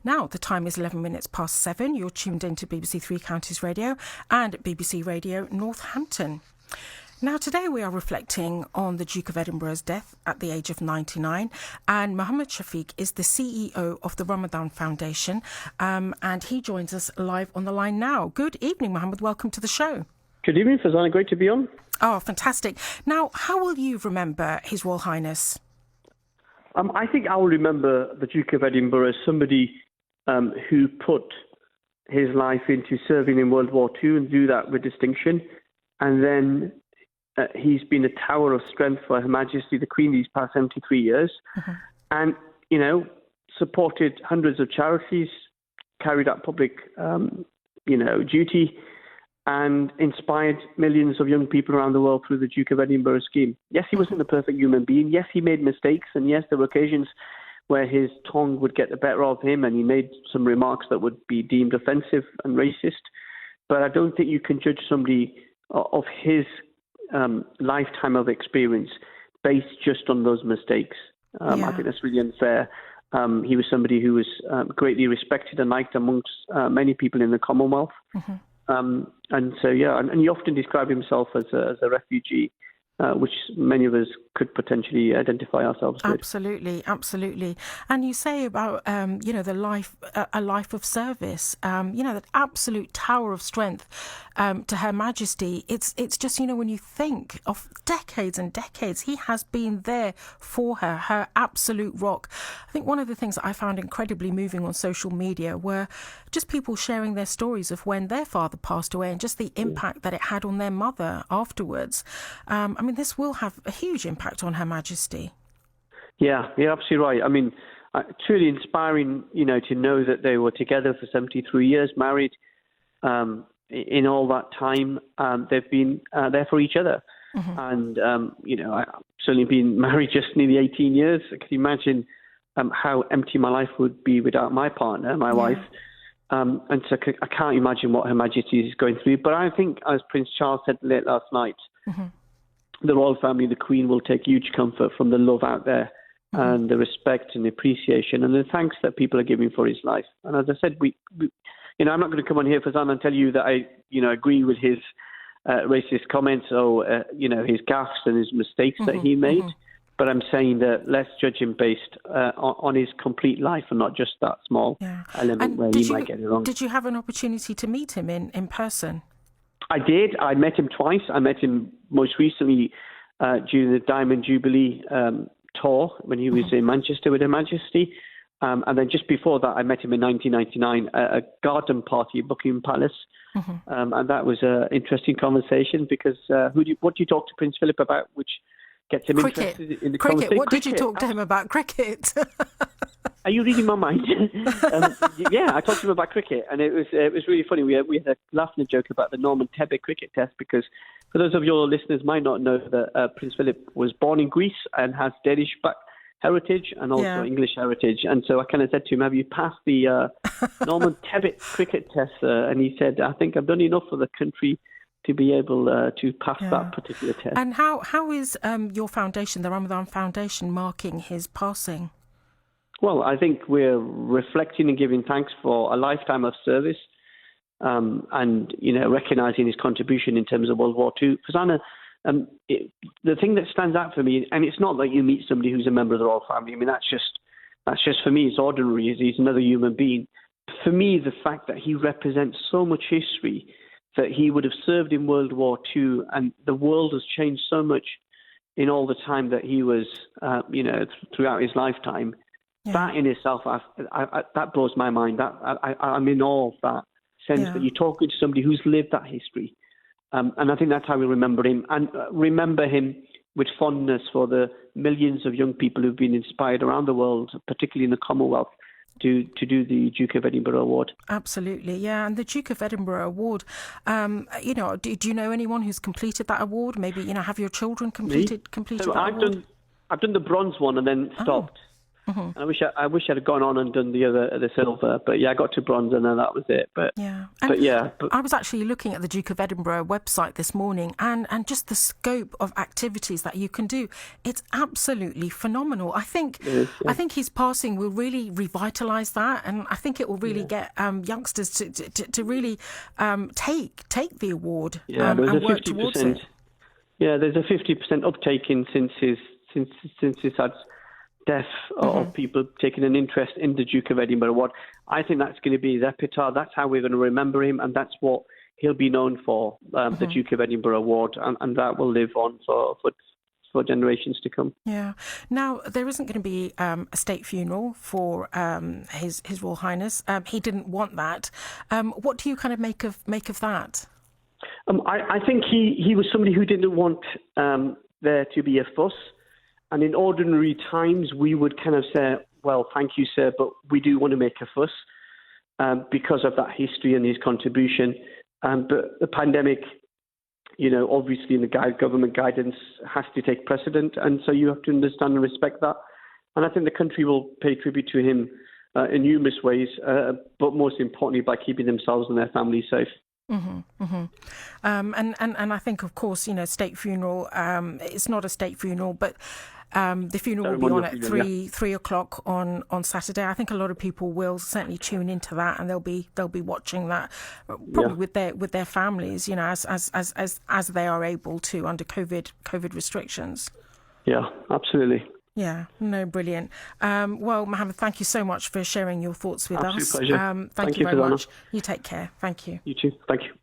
Now, the time is 11 minutes past 7. You're tuned into BBC Three Counties Radio and BBC Radio Northampton. Now, today we are reflecting on the Duke of Edinburgh's death at the age of 99. And Mohammed Shafiq is the CEO of the Ramadan Foundation. And he joins us live on the line now. Good evening, Mohammed. Welcome to the show. Good evening, Fazana. Great to be on. Oh, fantastic. Now, how will you remember His Royal Highness? I think I will remember the Duke of Edinburgh as somebody who put his life into serving in World War II and do that with distinction. And then he's been a tower of strength for Her Majesty the Queen these past 73 years. Mm-hmm. And, you know, supported hundreds of charities, carried out public, duty, and inspired millions of young people around the world through the Duke of Edinburgh scheme. Yes, he wasn't a perfect human being. Yes, he made mistakes. And yes, there were occasions where his tongue would get the better of him and he made some remarks that would be deemed offensive and racist. But I don't think you can judge somebody of his lifetime of experience based just on those mistakes. I think that's really unfair. He was somebody who was greatly respected and liked amongst many people in the Commonwealth. Mm-hmm. And he often described himself as a refugee, which many of us could potentially identify ourselves with. Absolutely. And you say about, the life, a life of service, that absolute tower of strength to Her Majesty. It's just, when you think of decades and decades, he has been there for her absolute rock. I think one of the things that I found incredibly moving on social media were just people sharing their stories of when their father passed away and just the impact that it had on their mother afterwards. This will have a huge impact on Her Majesty. Yeah, you're absolutely right. Truly inspiring, to know that they were together for 73 years, married. In all that time, they've been there for each other. Mm-hmm. And, I've certainly been married just nearly 18 years. I can imagine how empty my life would be without my partner, my wife. And so I can't imagine what Her Majesty is going through. But I think, as Prince Charles said late last night, mm-hmm. the royal family, the Queen, will take huge comfort from the love out there mm-hmm. and the respect and appreciation and the thanks that people are giving for his life. And as I said, we I'm not going to come on here, Fazan, and tell you that I, agree with his racist comments or, his gaffes and his mistakes mm-hmm. that he made. Mm-hmm. But I'm saying that let's judge him based on his complete life and not just that small element where he might get it wrong. Did you have an opportunity to meet him in person? I did. I met him twice. I met him most recently during the Diamond Jubilee tour when he was mm-hmm. in Manchester with Her Majesty. And then just before that, I met him in 1999 at a garden party at Buckingham Palace. Mm-hmm. And that was an interesting conversation because what do you talk to Prince Philip about, which gets him interested in the conversation? What did you talk to him about? Cricket? Are you reading my mind? I talked to him about cricket, and it was really funny. We had a laugh and a joke about the Norman Tebbit cricket test because for those of your listeners might not know that Prince Philip was born in Greece and has Danish heritage and also English heritage. And so I kind of said to him, have you passed the Norman Tebbit cricket test? And he said, I think I've done enough for the country to be able to pass that particular test. And how is your foundation, the Ramadan Foundation, marking his passing? Well, I think we're reflecting and giving thanks for a lifetime of service and, recognising his contribution in terms of World War II. Fazana, the thing that stands out for me, and it's not like you meet somebody who's a member of the royal family. That's just for me, it's ordinary. He's another human being. For me, the fact that he represents so much history, that he would have served in World War II, and the world has changed so much in all the time that he was, throughout his lifetime. Yeah. That in itself, that blows my mind. I'm in awe of that sense that you're talking to somebody who's lived that history. And I think that's how we remember him. And remember him with fondness for the millions of young people who've been inspired around the world, particularly in the Commonwealth, to do the Duke of Edinburgh Award. Absolutely, yeah. And the Duke of Edinburgh Award, do you know anyone who's completed that award? Maybe, have your children completed so that award? I've done the bronze one and then stopped. And I wish I'd have gone on and done the silver, but yeah, I got to bronze and then that was it. But yeah, I was actually looking at the Duke of Edinburgh website this morning, and just the scope of activities that you can do. It's absolutely phenomenal. I think his passing will really revitalise that, and I think it will really get youngsters to really take the award and work towards it. Yeah, there's a 50% uptake since his death of people taking an interest in the Duke of Edinburgh Award. I think that's going to be his epitaph. That's how we're going to remember him, and that's what he'll be known for, the Duke of Edinburgh Award, and that will live on for generations to come. Yeah. Now, there isn't going to be a state funeral for His Royal Highness. He didn't want that. What do you kind of make of that? I think he was somebody who didn't want there to be a fuss. And in ordinary times, we would kind of say, well, thank you, sir, but we do want to make a fuss because of that history and his contribution. But the pandemic, obviously in the government guidance has to take precedent. And so you have to understand and respect that. And I think the country will pay tribute to him in numerous ways, but most importantly, by keeping themselves and their families safe. And I think, of course, state funeral, it's not a state funeral, but the funeral will be on at 3 o'clock on Saturday. I think a lot of people will certainly tune into that, and they'll be watching that probably with their families, as they are able to under COVID restrictions. Yeah, absolutely. Yeah, no, brilliant. Well, Mohammed, thank you so much for sharing your thoughts with us. Pleasure. Thank you very much. You take care. Thank you. You too. Thank you.